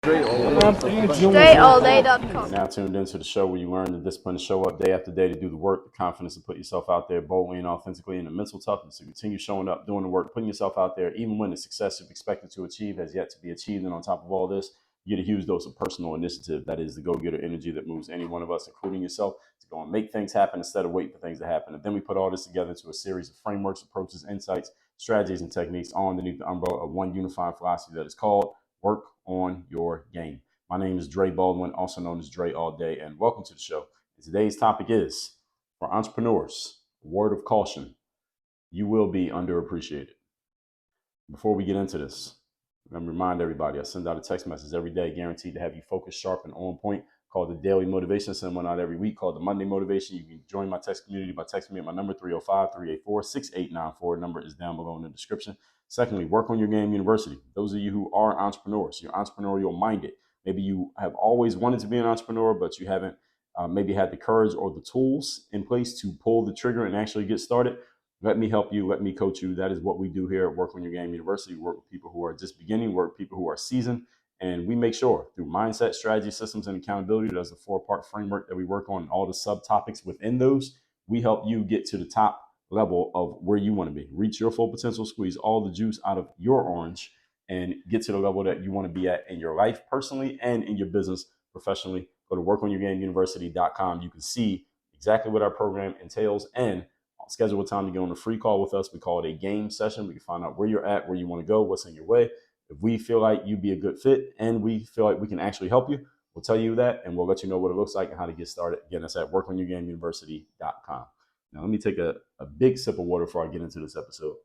DreAllDay.com. Now tuned into the show where you learn the discipline to show up day after day to do the work, the confidence to put yourself out there boldly and authentically, and the mental toughness to continue showing up, doing the work, putting yourself out there, even when the success you've expected to achieve has yet to be achieved. And on top of all this, you get a huge dose of personal initiative. That is the go-getter energy that moves any one of us, including yourself, to go and make things happen instead of waiting for things to happen. And then we put all this together into a series of frameworks, approaches, insights, strategies, and techniques all underneath the umbrella of one unified philosophy that is called Work on Your Game. My name is Dre Baldwin, also known as Dre All Day, and welcome to the show. Today's topic is, for entrepreneurs, a word of caution: you will be underappreciated. Before we get into this, I'm going to remind everybody, I send out a text message every day guaranteed to have you focused, sharp, and on point, called the Daily Motivation. I send one out every week called the Monday Motivation. You can join my text community by texting me at my number, 305-384-6894. Number is down below in the description. Secondly, Work on Your Game University. Those of you who are entrepreneurs, you're entrepreneurial minded. Maybe you have always wanted to be an entrepreneur, but you haven't maybe had the courage or the tools in place to pull the trigger and actually get started. Let me help you. Let me coach you. That is what we do here at Work on Your Game University. We work with people who are just beginning, work with people who are seasoned, and we make sure through mindset, strategy, systems, and accountability, there's a 4-part framework that we work on, all the subtopics within those. We help you get to the top level of where you want to be. Reach your full potential, squeeze all the juice out of your orange, and get to the level that you want to be at in your life personally and in your business professionally. Go to workonyourgameuniversity.com. You can see exactly what our program entails and schedule a time to get on a free call with us. We call it a game session. We can find out where you're at, where you want to go, what's in your way. If we feel like you'd be a good fit and we feel like we can actually help you, we'll tell you that and we'll let you know what it looks like and how to get started. Again, that's at workonyourgameuniversity.com. Now, let me take a big sip of water before I get into this episode.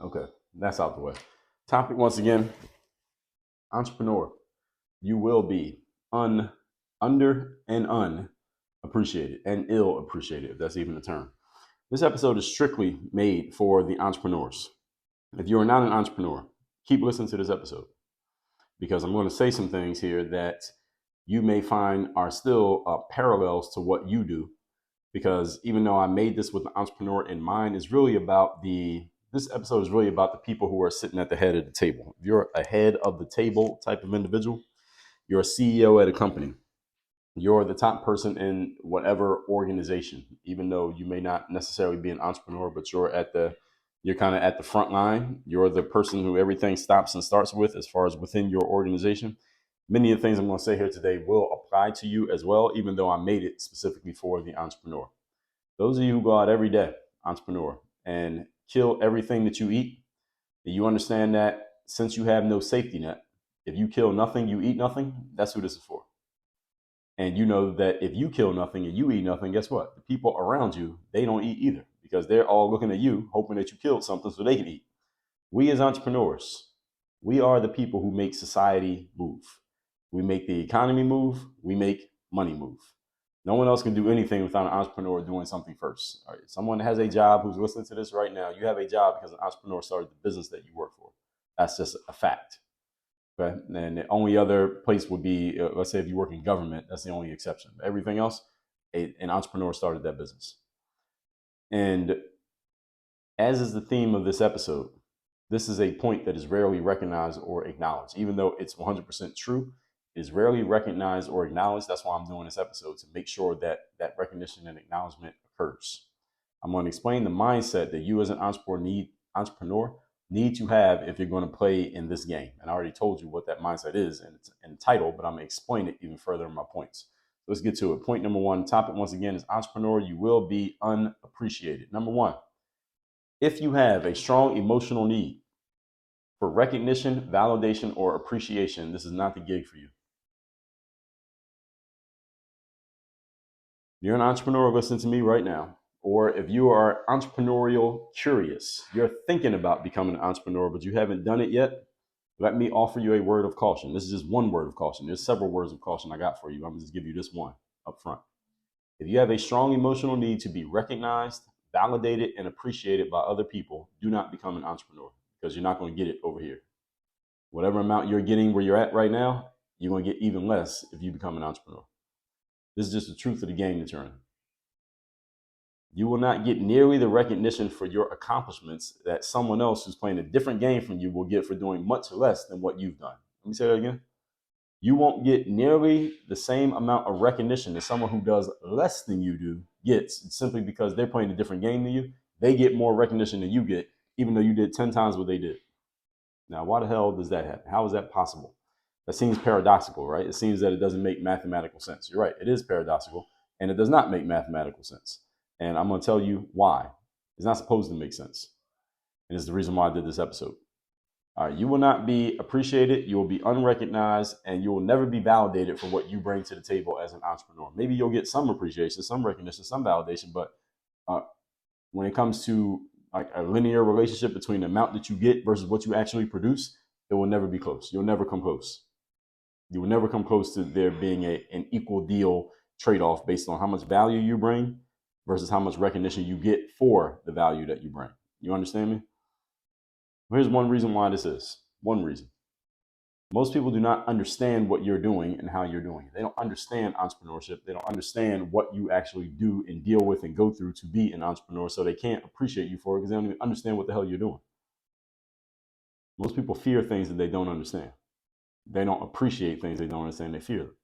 Okay, that's out the way. Topic once again, entrepreneur. You will be under and unappreciated and ill appreciated, if that's even a term. This episode is strictly made for the entrepreneurs. If you are not an entrepreneur, keep listening to this episode because I'm going to say some things here that you may find are still parallels to what you do. Because even though I made this with the entrepreneur in mind, this episode is really about the people who are sitting at the head of the table. If you're a head of the table type of individual, you're a CEO at a company. You're the top person in whatever organization, even though you may not necessarily be an entrepreneur, but you're kind of at the front line. You're the person who everything stops and starts with as far as within your organization. Many of the things I'm going to say here today will apply to you as well, even though I made it specifically for the entrepreneur. Those of you who go out every day, entrepreneur, and kill everything that you eat, you understand that since you have no safety net, if you kill nothing, you eat nothing. That's who this is for. And you know that if you kill nothing and you eat nothing, guess what? The people around you, they don't eat either because they're all looking at you, hoping that you killed something so they can eat. We as entrepreneurs, we are the people who make society move. We make the economy move. We make money move. No one else can do anything without an entrepreneur doing something first. All right. Someone has a job who's listening to this right now. You have a job because an entrepreneur started the business that you work for. That's just a fact. Okay. And the only other place would be, let's say if you work in government, that's the only exception. But everything else, an entrepreneur started that business. And as is the theme of this episode, this is a point that is rarely recognized or acknowledged. Even though it's 100% true, it is rarely recognized or acknowledged. That's why I'm doing this episode, to make sure that that recognition and acknowledgement occurs. I'm going to explain the mindset that you as an entrepreneur need to have if you're going to play in this game. And I already told you what that mindset is and it's in the title, but I'm going to explain it even further in my points. So let's get to it. Point number one, topic once again is entrepreneur, you will be unappreciated. Number one, if you have a strong emotional need for recognition, validation, or appreciation, this is not the gig for you. You're an entrepreneur listening to me right now, or if you are entrepreneurial curious, you're thinking about becoming an entrepreneur, but you haven't done it yet, let me offer you a word of caution. This is just one word of caution. There's several words of caution I got for you. I'm going to just give you this one up front. If you have a strong emotional need to be recognized, validated, and appreciated by other people, do not become an entrepreneur because you're not going to get it over here. Whatever amount you're getting where you're at right now, you're going to get even less if you become an entrepreneur. This is just the truth of the game that you're in. You will not get nearly the recognition for your accomplishments that someone else who's playing a different game from you will get for doing much less than what you've done. Let me say that again. You won't get nearly the same amount of recognition that someone who does less than you do gets, simply because they're playing a different game than you. They get more recognition than you get, even though you did 10 times what they did. Now, why the hell does that happen? How is that possible? That seems paradoxical, right? It seems that it doesn't make mathematical sense. You're right, it is paradoxical, and it does not make mathematical sense. And I'm going to tell you why. It's not supposed to make sense. And it's the reason why I did this episode. All right, you will not be appreciated, you will be unrecognized, and you will never be validated for what you bring to the table as an entrepreneur. Maybe you'll get some appreciation, some recognition, some validation, but when it comes to like a linear relationship between the amount that you get versus what you actually produce, it will never be close. You'll never come close. You will never come close to there being an equal deal trade-off based on how much value you bring versus how much recognition you get for the value that you bring. You understand me? Here's one reason why this is. One reason. Most people do not understand what you're doing and how you're doing it. They don't understand entrepreneurship. They don't understand what you actually do and deal with and go through to be an entrepreneur, so they can't appreciate you for it because they don't even understand what the hell you're doing. Most people fear things that they don't understand. They don't appreciate things they don't understand. They fear them.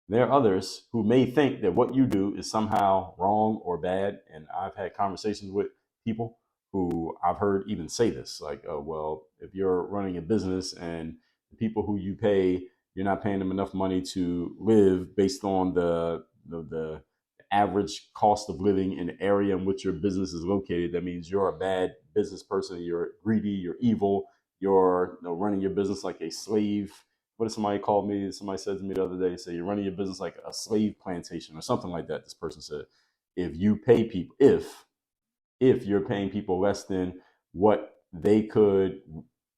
There are others who may think that what you do is somehow wrong or bad, and I've had conversations with people who I've heard even say this, like, oh, well, if you're running a business and the people who you pay, you're not paying them enough money to live based on the average cost of living in the area in which your business is located, that means you're a bad business person, you're greedy, you're evil, you're running your business like a slave. What did somebody call me? Somebody said to me the other day, say, you're running your business like a slave plantation or something like that. This person said, if you pay people, if you're paying people less than what they could,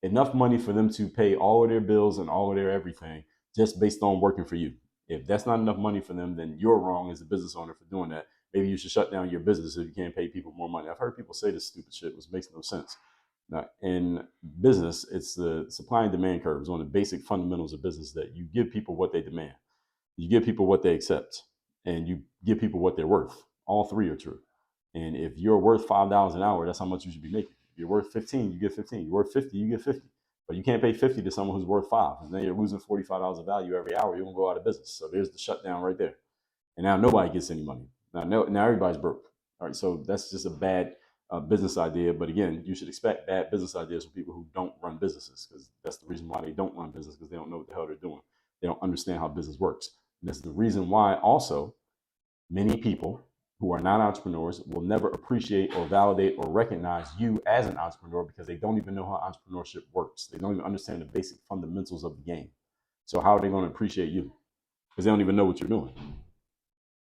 enough money for them to pay all of their bills and all of their everything just based on working for you. If that's not enough money for them, then you're wrong as a business owner for doing that. Maybe you should shut down your business if you can't pay people more money. I've heard people say this stupid shit, which makes no sense. Now, in business, it's the supply and demand curves, one of the basic fundamentals of business, that you give people what they demand, you give people what they accept, and you give people what they're worth. All three are true. And if you're worth $5 an hour, that's how much you should be making. If you're worth 15, you get 15. You're worth 50, you get 50. But you can't pay 50 to someone who's worth 5. And then you're losing $45 of value every hour. You're going to go out of business. So there's the shutdown right there. And now nobody gets any money. Now everybody's broke. All right, so that's just a bad business idea. But again, you should expect bad business ideas from people who don't run businesses, because that's the reason why they don't run business, because they don't know what the hell they're doing. They don't understand how business works. And this is the reason why also many people who are not entrepreneurs will never appreciate or validate or recognize you as an entrepreneur, because they don't even know how entrepreneurship works. They don't even understand the basic fundamentals of the game. So how are they going to appreciate you? Because they don't even know what you're doing.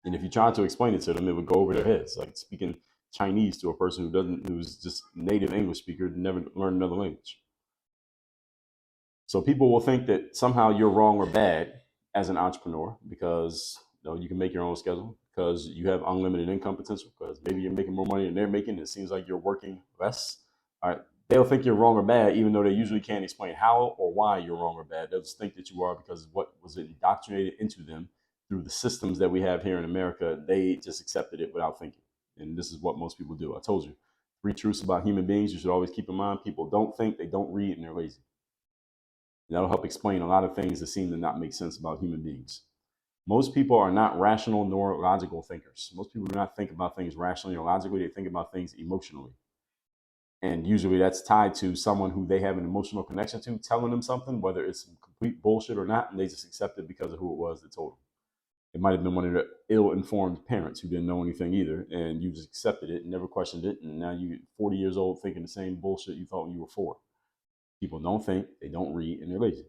And if you try to explain it to them, it would go over their heads, like speaking Chinese to a person who's just native English speaker, never learned another language. So people will think that somehow you're wrong or bad as an entrepreneur because you can make your own schedule, because you have unlimited income potential, because maybe you're making more money than they're making. It seems like you're working less. All right. They'll think you're wrong or bad, even though they usually can't explain how or why you're wrong or bad. They'll just think that you are because of what was indoctrinated into them through the systems that we have here in America. They just accepted it without thinking. And this is what most people do. I told you, 3 truths about human beings you should always keep in mind. People don't think, they don't read, and they're lazy. And that'll help explain a lot of things that seem to not make sense about human beings. Most people are not rational nor logical thinkers. Most people do not think about things rationally or logically. They think about things emotionally. And usually that's tied to someone who they have an emotional connection to telling them something, whether it's complete bullshit or not, and they just accept it because of who it was that told them. It might have been one of the ill-informed parents who didn't know anything either, and you just accepted it and never questioned it, and now you're 40 years old thinking the same bullshit you thought when you were 4. People don't think, they don't read, and they're lazy.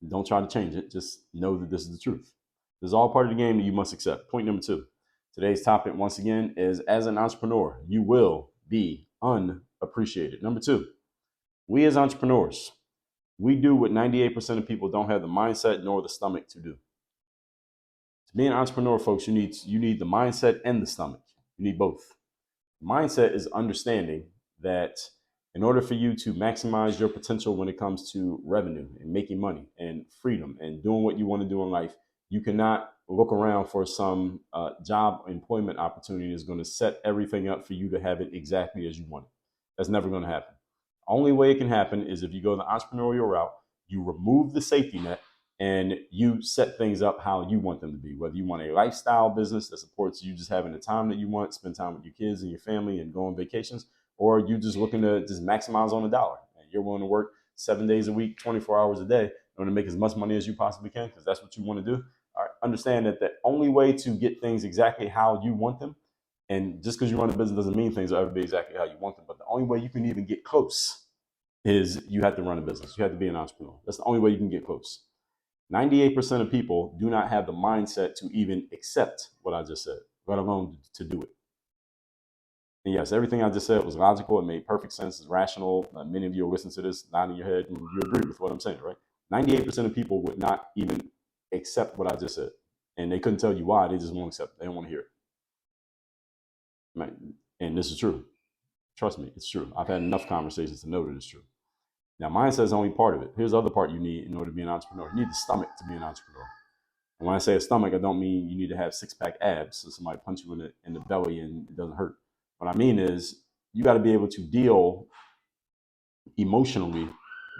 Don't try to change it. Just know that this is the truth. This is all part of the game that you must accept. Point number 2. Today's topic, once again, is as an entrepreneur, you will be unappreciated. Number 2, we as entrepreneurs, we do what 98% of people don't have the mindset nor the stomach to do. To be an entrepreneur, folks, you need the mindset and the stomach. You need both. Mindset is understanding that In order for you to maximize your potential when it comes to revenue and making money and freedom and doing what you want to do in life, you cannot look around for some job employment opportunity that's going to set everything up for you to have it exactly as you want it. That's never going to happen. Only way it can happen is if you go the entrepreneurial route, you remove the safety net, and you set things up how you want them to be. Whether you want a lifestyle business that supports you just having the time that you want, spend time with your kids and your family and go on vacations, or you just looking to just maximize on the dollar. And you're willing to work 7 days a week, 24 hours a day in order to make as much money as you possibly can because that's what you want to do. All right, understand that the only way to get things exactly how you want them, and just because you run a business doesn't mean things will ever be exactly how you want them, but the only way you can even get close is you have to run a business. You have to be an entrepreneur. That's the only way you can get close. 98% of people do not have the mindset to even accept what I just said, let alone to do it. And yes, everything I just said was logical. It made perfect sense. It's rational. Many of you will listen to this, nodding your head, and you agree with what I'm saying, right? 98% of people would not even accept what I just said. And they couldn't tell you why. They just won't accept it. They don't want to hear it. Right? And this is true. Trust me, it's true. I've had enough conversations to know that it's true. Now, mindset is only part of it. Here's the other part you need in order to be an entrepreneur. You need the stomach to be an entrepreneur. And when I say a stomach, I don't mean you need to have six-pack abs so somebody punch you in the belly and it doesn't hurt. What I mean is you got to be able to deal emotionally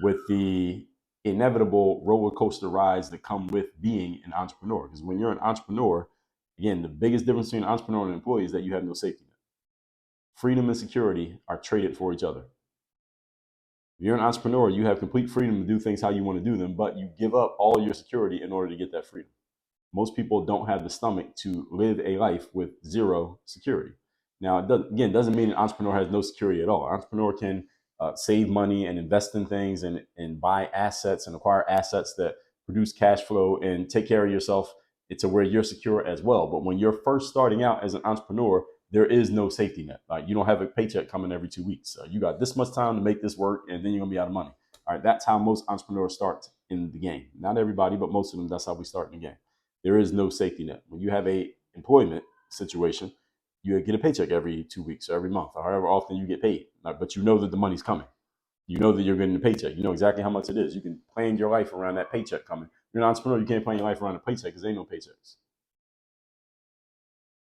with the inevitable roller coaster rides that come with being an entrepreneur. Because when you're an entrepreneur, again, the biggest difference between an entrepreneur and an employee is that you have no safety net. Freedom and security are traded for each other. If you're an entrepreneur, you have complete freedom to do things how you want to do them, but you give up all your security in order to get that freedom. Most people don't have the stomach to live a life with zero security. Now, it doesn't mean an entrepreneur has no security at all. An entrepreneur can save money and invest in things and buy assets and acquire assets that produce cash flow and take care of yourself to where you're secure as well. But when you're first starting out as an entrepreneur, there is no safety net. You don't have a paycheck coming every 2 weeks. You got this much time to make this work, and then you're gonna be out of money. All right, that's how most entrepreneurs start in the game. Not everybody, but most of them, that's how we start in the game. There is no safety net. When you have a employment situation, you get a paycheck every 2 weeks or every month, or however often you get paid. But you know that the money's coming. You know that you're getting a paycheck. You know exactly how much it is. You can plan your life around that paycheck coming. You're an entrepreneur, you can't plan your life around a paycheck because there ain't no paychecks.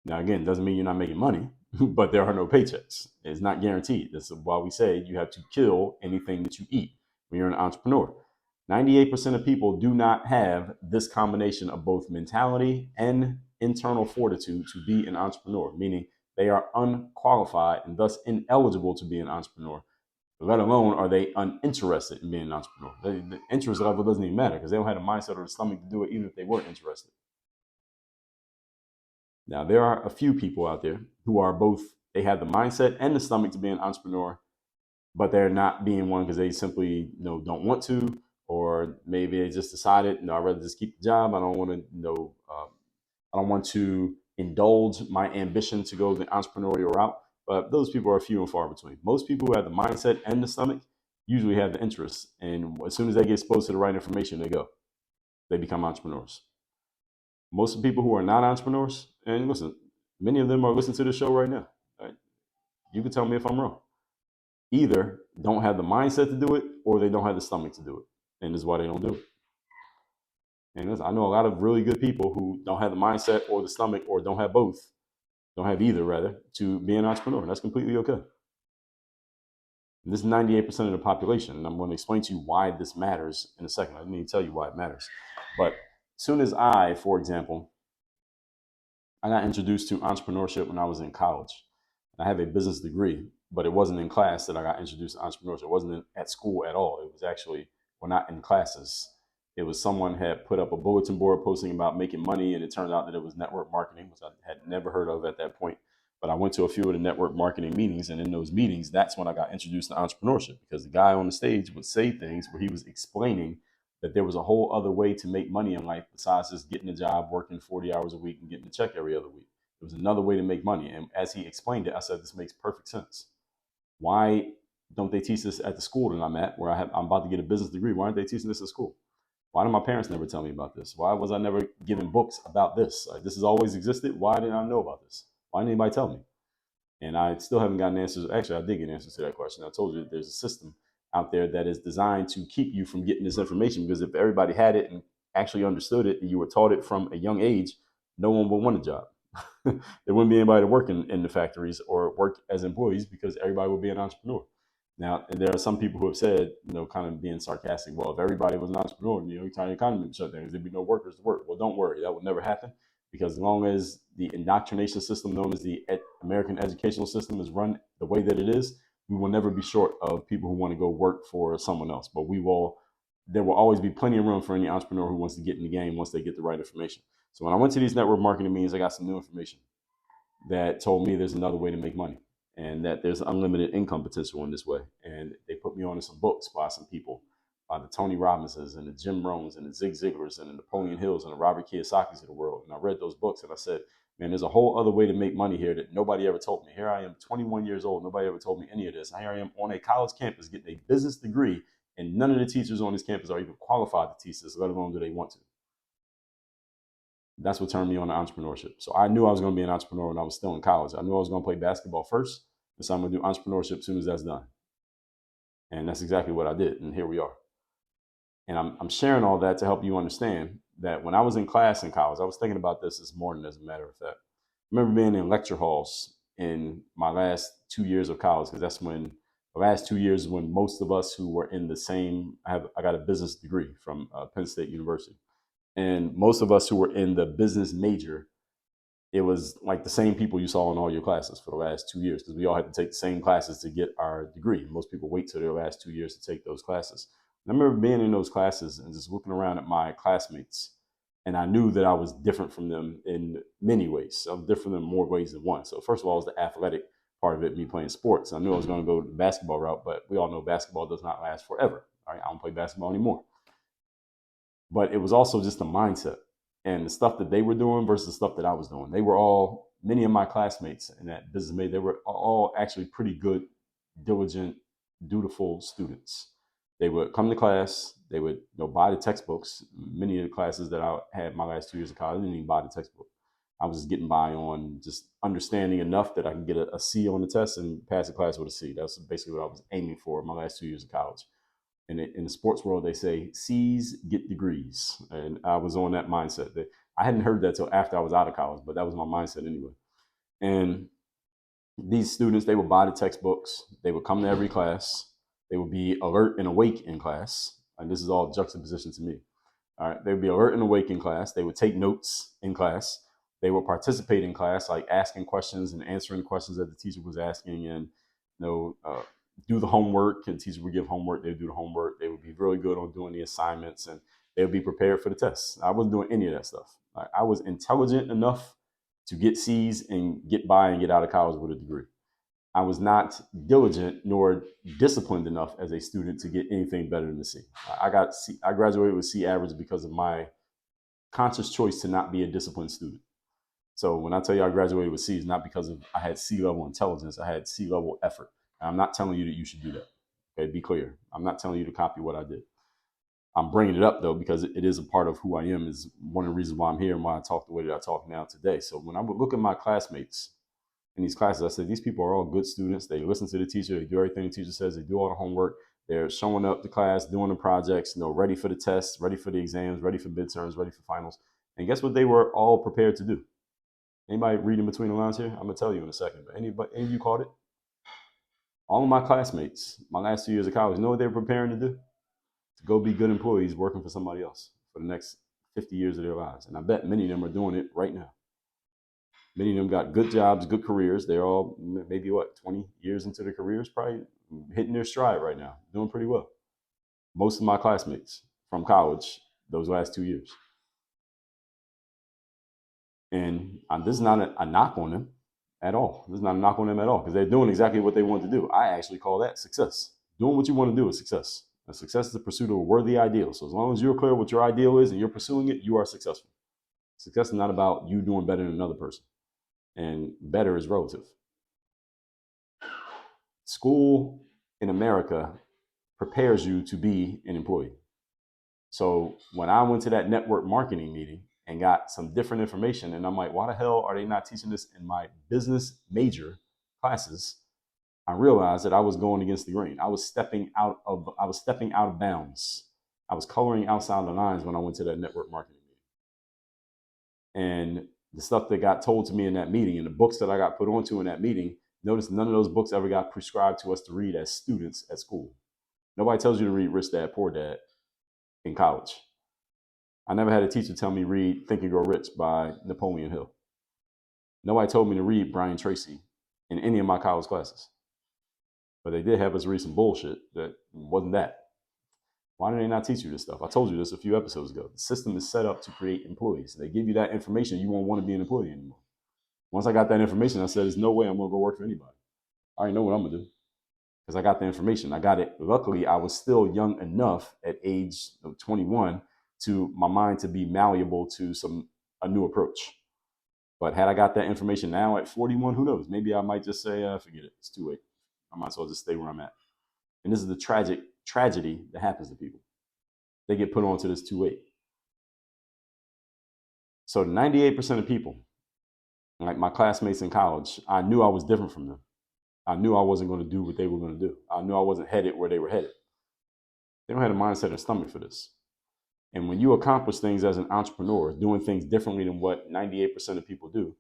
Now, again, doesn't mean you're not making money, but there are no paychecks. It's not guaranteed. That's why we say you have to kill anything that you eat when you're an entrepreneur. 98% of people do not have this combination of both mentality and internal fortitude to be an entrepreneur, meaning they are unqualified and thus ineligible to be an entrepreneur, let alone are they uninterested in being an entrepreneur. The interest level doesn't even matter because they don't have the mindset or the stomach to do it even if they were interested. Now, there are a few people out there who are both, they have the mindset and the stomach to be an entrepreneur, but they're not being one because they simply don't want to, or maybe they just decided, I'd rather just keep the job. I don't want to, I don't want to indulge my ambition to go the entrepreneurial route. But those people are few and far between. Most people who have the mindset and the stomach usually have the interest. And as soon as they get exposed to the right information, they become entrepreneurs. Most of the people who are not entrepreneurs, and listen, many of them are listening to this show right now. Right? You can tell me if I'm wrong. Either don't have the mindset to do it, or they don't have the stomach to do it. And this is why they don't do it. And listen, I know a lot of really good people who don't have the mindset or the stomach, or don't have both, don't have either, rather, to be an entrepreneur. And that's completely okay. And this is 98% of the population. And I'm going to explain to you why this matters in a second. I didn't even tell you why it matters. But as soon as for example, I got introduced to entrepreneurship when I was in college. I have a business degree, but it wasn't in class that I got introduced to entrepreneurship. It wasn't at school at all. It was actually, not in classes. It was someone had put up a bulletin board posting about making money, and it turned out that it was network marketing, which I had never heard of at that point. But I went to a few of the network marketing meetings, and in those meetings, that's when I got introduced to entrepreneurship, because the guy on the stage would say things where he was explaining that there was a whole other way to make money in life besides just getting a job, working 40 hours a week, and getting a check every other week. There was another way to make money. And as he explained it, I said, this makes perfect sense. Why don't they teach this at the school that I'm at, where I'm about to get a business degree? Why aren't they teaching this at school? Why did my parents never tell me about this? Why was I never given books about this? This has always existed. Why didn't I know about this? Why didn't anybody tell me? And I still haven't gotten answers. Actually, I did get answers to that question. I told you that there's a system out there that is designed to keep you from getting this information, because if everybody had it and actually understood it and you were taught it from a young age, no one would want a job. There wouldn't be anybody to work in the factories or work as employees, because everybody would be an entrepreneur. Now, and there are some people who have said, kind of being sarcastic, well, if everybody was an entrepreneur, the entire economy would shut down, there'd be no workers to work. Well, don't worry, that would never happen, because as long as the indoctrination system known as the American educational system is run the way that it is, we will never be short of people who want to go work for someone else. But there will always be plenty of room for any entrepreneur who wants to get in the game once they get the right information. So when I went to these network marketing meetings, I got some new information that told me there's another way to make money, and that there's unlimited income potential in this way. And they put me on to some books by some people, by the Tony Robbins's and the Jim Rohns and the Zig Ziglars and the Napoleon Hills and the Robert Kiyosaki's of the world. And I read those books and I said, man, there's a whole other way to make money here that nobody ever told me. Here I am, 21 years old. Nobody ever told me any of this. And here I am on a college campus getting a business degree, and none of the teachers on this campus are even qualified to teach this, let alone do they want to. That's what turned me on to entrepreneurship. So I knew I was going to be an entrepreneur when I was still in college. I knew I was going to play basketball first, and so I'm going to do entrepreneurship as soon as that's done. And that's exactly what I did, and here we are. And I'm sharing all that to help you understand that when I was in class in college, I was thinking about this morning, as a matter of fact. I remember being in lecture halls in my last 2 years of college, because that's when the last 2 years is when most of us who were in the same, I got a business degree from Penn State University. And most of us who were in the business major, it was like the same people you saw in all your classes for the last 2 years, because we all had to take the same classes to get our degree. Most people wait till their last 2 years to take those classes. And I remember being in those classes and just looking around at my classmates, and I knew that I was different from them in many ways. I was different from them in more ways than one. So first of all, it was the athletic part of it, me playing sports. I knew I was going to go the basketball route, but we all know basketball does not last forever. All right, I don't play basketball anymore. But it was also just the mindset and the stuff that they were doing versus the stuff that I was doing. They were all, many of my classmates in that business major, they were all actually pretty good, diligent, dutiful students. They would come to class, they would buy the textbooks. Many of the classes that I had my last 2 years of college, I didn't even buy the textbook. I was just getting by on just understanding enough that I could get a C on the test and pass the class with a C. That's basically what I was aiming for my last 2 years of college. And in the sports world, they say C's get degrees. And I was on that mindset. I hadn't heard that till after I was out of college, but that was my mindset anyway. And these students, they would buy the textbooks. They would come to every class. They would be alert and awake in class. And this is all juxtaposition to me. All right, they would be alert and awake in class. They would take notes in class. They would participate in class, like asking questions and answering questions that the teacher was asking, and do the homework. And the teacher would give homework. They would do the homework. They would be really good on doing the assignments, and they would be prepared for the tests. I wasn't doing any of that stuff. I was intelligent enough to get C's and get by and get out of college with a degree. I was not diligent nor disciplined enough as a student to get anything better than a C. I graduated with C average because of my conscious choice to not be a disciplined student. So when I tell you I graduated with C's, not because I had C level intelligence, I had C level effort. And I'm not telling you that you should do that. Okay, be clear. I'm not telling you to copy what I did. I'm bringing it up though because it is a part of who I am. Is one of the reasons why I'm here and why I talk the way that I talk now today. So when I would look at my classmates in these classes, I said, these people are all good students. They listen to the teacher. They do everything the teacher says. They do all the homework. They're showing up to class, doing the projects, ready for the tests, ready for the exams, ready for midterms, ready for finals. And guess what they were all prepared to do? Anybody reading between the lines here? I'm going to tell you in a second. But any of you caught it? All of my classmates, my last 2 years of college, you know what they were preparing to do? To go be good employees working for somebody else for the next 50 years of their lives. And I bet many of them are doing it right now. Many of them got good jobs, good careers. They're all maybe 20 years into their careers, probably hitting their stride right now, doing pretty well. Most of my classmates from college, those last 2 years. And this is not a knock on them at all. This is not a knock on them at all, because they're doing exactly what they want to do. I actually call that success. Doing what you want to do is success. And success is the pursuit of a worthy ideal. So as long as you're clear what your ideal is and you're pursuing it, you are successful. Success is not about you doing better than another person. And better is relative. School in America prepares you to be an employee. So when I went to that network marketing meeting and got some different information, and I'm like, why the hell are they not teaching this in my business major classes, I realized that I was going against the grain. I was stepping out of bounds. I was coloring outside the lines when I went to that network marketing meeting. And the stuff that got told to me in that meeting and the books that I got put onto in that meeting, notice none of those books ever got prescribed to us to read as students at school. Nobody tells you to read Rich Dad, Poor Dad in college. I never had a teacher tell me read Think and Grow Rich by Napoleon Hill. Nobody told me to read Brian Tracy in any of my college classes. But they did have us read some bullshit that wasn't that. Why did they not teach you this stuff? I told you this a few episodes ago. The system is set up to create employees. They give you that information, you won't want to be an employee anymore. Once I got that information, I said, there's no way I'm going to go work for anybody. I already know what I'm going to do because I got the information. I got it. Luckily, I was still young enough at age 21 to my mind to be malleable to a new approach. But had I got that information now at 41, who knows? Maybe I might just say, forget it. It's too late. I might as well just stay where I'm at. And this is the tragedy that happens to people. They get put onto this too late. So 98% of people, like my classmates in college, I knew I was different from them. I knew I wasn't going to do what they were going to do. I knew I wasn't headed where they were headed. They don't have a mindset or stomach for this. And when you accomplish things as an entrepreneur, doing things differently than what 98% of people do,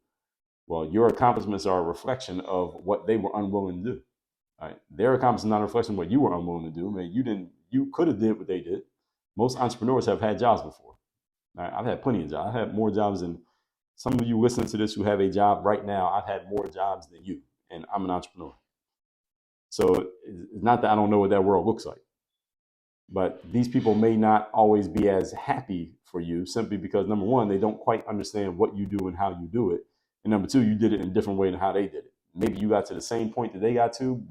well, your accomplishments are a reflection of what they were unwilling to do. Right? Their accomplishments are not a reflection of what you were unwilling to do. Man, you could have did what they did. Most entrepreneurs have had jobs before. Right? I've had plenty of jobs. I've had more jobs than some of you listening to this who have a job right now. I've had more jobs than you, and I'm an entrepreneur. So it's not that I don't know what that world looks like. But these people may not always be as happy for you simply because, number one, they don't quite understand what you do and how you do it. And number two, you did it in a different way than how they did it. Maybe you got to the same point that they got to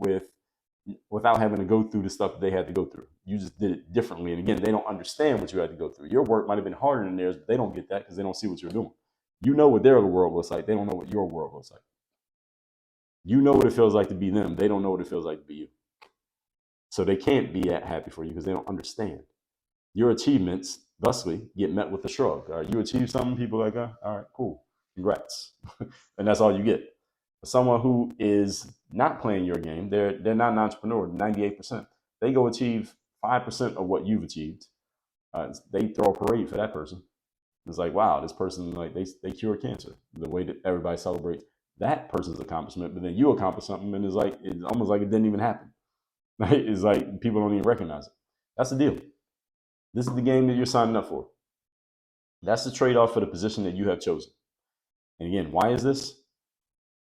without having to go through the stuff that they had to go through. You just did it differently. And again, they don't understand what you had to go through. Your work might have been harder than theirs, but they don't get that because they don't see what you're doing. You know what their world looks like. They don't know what your world looks like. You know what it feels like to be them. They don't know what it feels like to be you. So they can't be happy for you because they don't understand. Your achievements, thusly, get met with a shrug. All right, you achieve something, people are like, all right, cool, congrats. And that's all you get. For someone who is not playing your game, they're not an entrepreneur, 98%. They go achieve 5% of what you've achieved. They throw a parade for that person. It's like, wow, this person, like they cure cancer. The way that everybody celebrates that person's accomplishment, but then you accomplish something and it's almost like it didn't even happen. Right? It's like people don't even recognize it. That's the deal. This is the game that you're signing up for. That's the trade-off for the position that you have chosen. And again, why is this?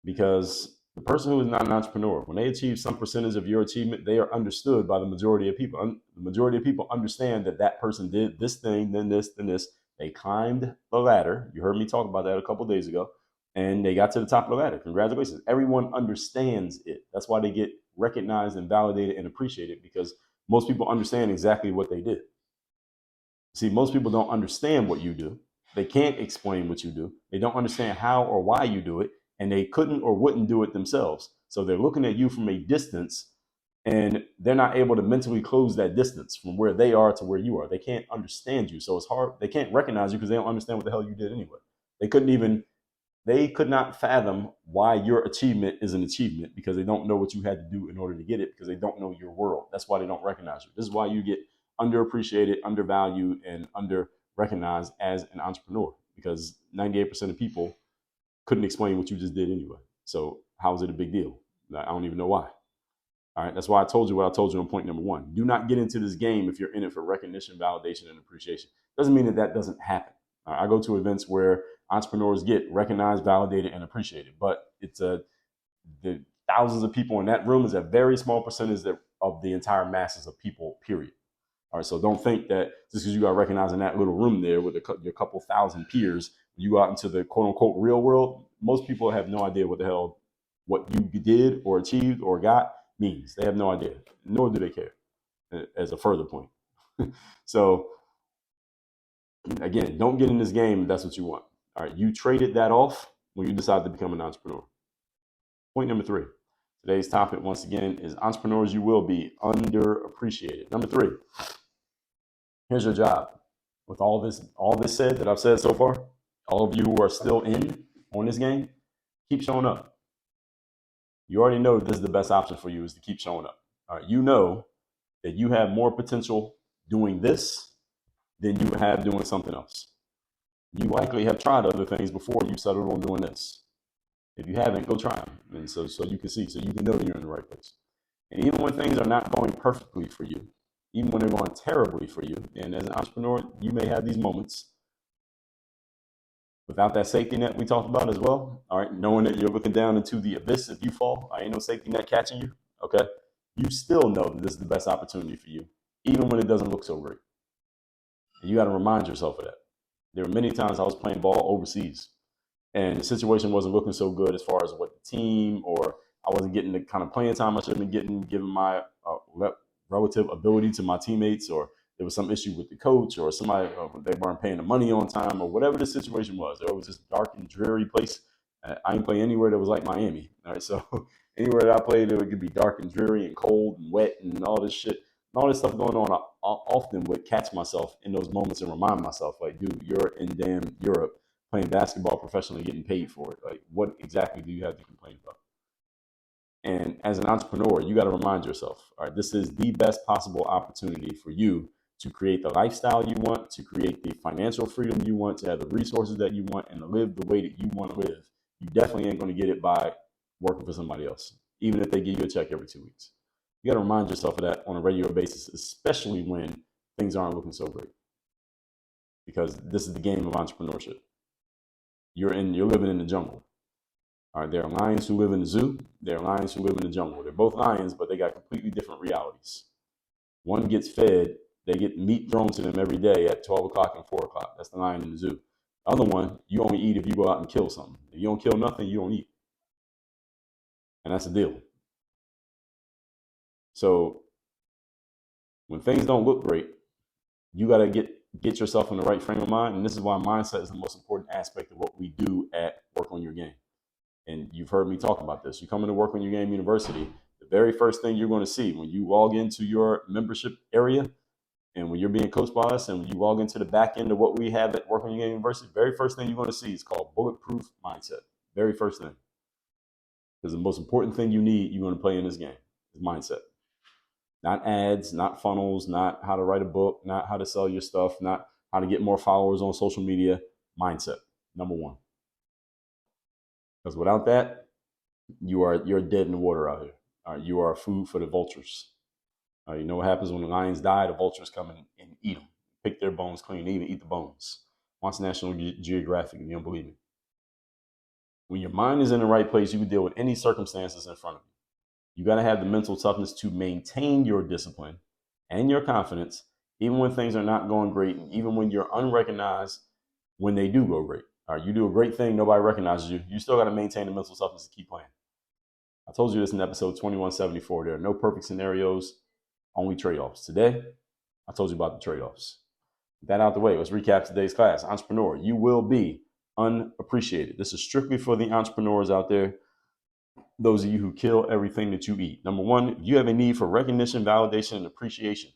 Because the person who is not an entrepreneur, when they achieve some percentage of your achievement, they are understood by the majority of people. The majority of people understand that person did this thing, then this, then this. They climbed the ladder. You heard me talk about that a couple of days ago. And they got to the top of the ladder. Congratulations. Everyone understands it. That's why they get recognized and validated and appreciated, because most people understand exactly what they did. See, most people don't understand what you do. They can't explain what you do. They don't understand how or why you do it, and they couldn't or wouldn't do it themselves. So they're looking at you from a distance, and they're not able to mentally close that distance from where they are to where you are. They can't understand you. So it's hard. They can't recognize you because they don't understand what the hell you did anyway. They could not fathom why your achievement is an achievement, because they don't know what you had to do in order to get it, because they don't know your world. That's why they don't recognize you. This is why you get underappreciated, undervalued, and under-recognized as an entrepreneur, because 98% of people couldn't explain what you just did anyway. So how is it a big deal? I don't even know why. All right, that's why I told you what I told you on point number one. Do not get into this game if you're in it for recognition, validation, and appreciation. Doesn't mean that doesn't happen. I go to events where entrepreneurs get recognized, validated, and appreciated, but the thousands of people in that room is a very small percentage of the entire masses of people, period. All right, so don't think that just because you got recognized in that little room there with your couple thousand peers, you go out into the quote unquote real world, most people have no idea what the hell what you did or achieved or got means. They have no idea, nor do they care, as a further point. So again, don't get in this game if that's what you want. All right, you traded that off when you decide to become an entrepreneur. Point number 3. Today's topic, once again, is entrepreneurs you will be underappreciated. Number 3, here's your job. With all this said that I've said so far, all of you who are still in on this game, keep showing up. You already know that this is the best option for you is to keep showing up. All right, you know that you have more potential doing this than you have doing something else. You likely have tried other things before you settled on doing this. If you haven't, go try them, and so you can see, so you can know you're in the right place. And even when things are not going perfectly for you, even when they're going terribly for you, and as an entrepreneur, you may have these moments without that safety net we talked about as well. All right, knowing that you're looking down into the abyss if you fall, ain't no safety net catching you. Okay, you still know that this is the best opportunity for you, even when it doesn't look so great. And you got to remind yourself of that. There were many times I was playing ball overseas, and the situation wasn't looking so good as far as what the team, or I wasn't getting the kind of playing time I should have been getting, given my relative ability to my teammates, or there was some issue with the coach, or somebody they weren't paying the money on time, or whatever the situation was. It was this dark and dreary place. I didn't play anywhere that was like Miami. All right, so anywhere that I played, it could be dark and dreary and cold and wet and all this shit. And all this stuff going on, I often would catch myself in those moments and remind myself, like, dude, you're in damn Europe playing basketball professionally, getting paid for it. Like, what exactly do you have to complain about? And as an entrepreneur, you got to remind yourself, all right, this is the best possible opportunity for you to create the lifestyle you want, to create the financial freedom you want, to have the resources that you want, and to live the way that you want to live. You definitely ain't going to get it by working for somebody else, even if they give you a check every 2 weeks. You got to remind yourself of that on a regular basis, especially when things aren't looking so great, because this is the game of entrepreneurship. You're living in the jungle. All right, there are lions who live in the zoo. There are lions who live in the jungle. They're both lions, but they got completely different realities. One gets fed, they get meat thrown to them every day at 12 o'clock and 4 o'clock. That's the lion in the zoo. The other one, you only eat if you go out and kill something. If you don't kill nothing, you don't eat. And that's the deal. So when things don't look great, you got to get yourself in the right frame of mind. And this is why mindset is the most important aspect of what we do at Work on Your Game. And you've heard me talk about this. You come into Work on Your Game University, the very first thing you're going to see when you log into your membership area and when you're being coached by us and when you log into the back end of what we have at Work on Your Game University, the very first thing you're going to see is called Bulletproof Mindset. Very first thing. Because the most important thing you need, you're going to play in this game, is mindset. Not ads, not funnels, not how to write a book, not how to sell your stuff, not how to get more followers on social media. Mindset, number one. Because without that, you're dead in the water out here. You are food for the vultures. You know what happens when the lions die? The vultures come and eat them, pick their bones clean, they even eat the bones. Watch National Geographic, and you don't believe me. When your mind is in the right place, you can deal with any circumstances in front of you. You got to have the mental toughness to maintain your discipline and your confidence, even when things are not going great, and even when you're unrecognized when they do go great. All right, you do a great thing, nobody recognizes you. You still got to maintain the mental toughness to keep playing. I told you this in episode 2174. There are no perfect scenarios, only trade-offs. Today, I told you about the trade-offs. With that out the way, let's recap today's class. Entrepreneur, you will be unappreciated. This is strictly for the entrepreneurs out there, those of you who kill everything that you eat. Number one, if you have a need for recognition, validation, and appreciation,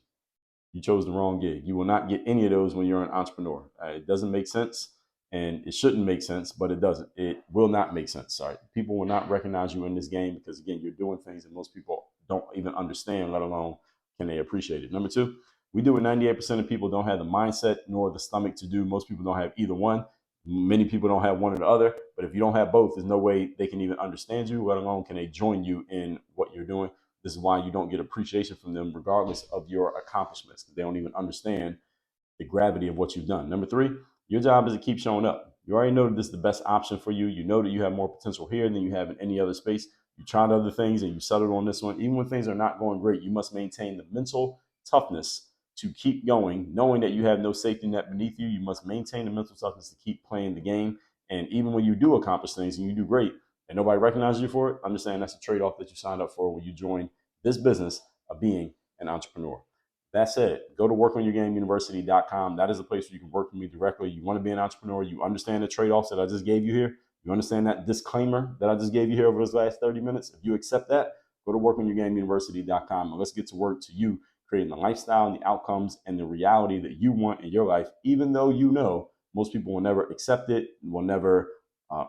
you chose the wrong gig. You will not get any of those when you're an entrepreneur. It doesn't make sense, and it shouldn't make sense, but it doesn't. It will not make sense. Sorry. People will not recognize you in this game because, again, you're doing things that most people don't even understand, let alone can they appreciate it. Number two, we do what 98% of people don't have the mindset nor the stomach to do. Most people don't have either one. Many people don't have one or the other, but if you don't have both, there's no way they can even understand you, let alone can they join you in what you're doing. This is why you don't get appreciation from them, regardless of your accomplishments. They don't even understand the gravity of what you've done. Number three, your job is to keep showing up. You already know that this is the best option for you. You know that you have more potential here than you have in any other space. You tried other things and you settled on this one. Even when things are not going great, you must maintain the mental toughness to keep going, knowing that you have no safety net beneath you. You must maintain the mental toughness to keep playing the game. And even when you do accomplish things and you do great and nobody recognizes you for it, understand that's a trade-off that you signed up for when you join this business of being an entrepreneur. That said, go to workonyourgameuniversity.com. That is a place where you can work with me directly. You want to be an entrepreneur. You understand the trade-offs that I just gave you here. You understand that disclaimer that I just gave you here over those last 30 minutes. If you accept that, go to workonyourgameuniversity.com and let's get to work to you creating the lifestyle and the outcomes and the reality that you want in your life, even though you know most people will never accept it, will never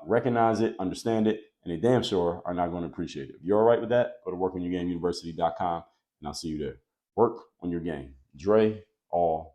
recognize it, understand it, and they damn sure are not going to appreciate it. If you're all right with that, go to workonyourgameuniversity.com, and I'll see you there. Work on your game. Dre, all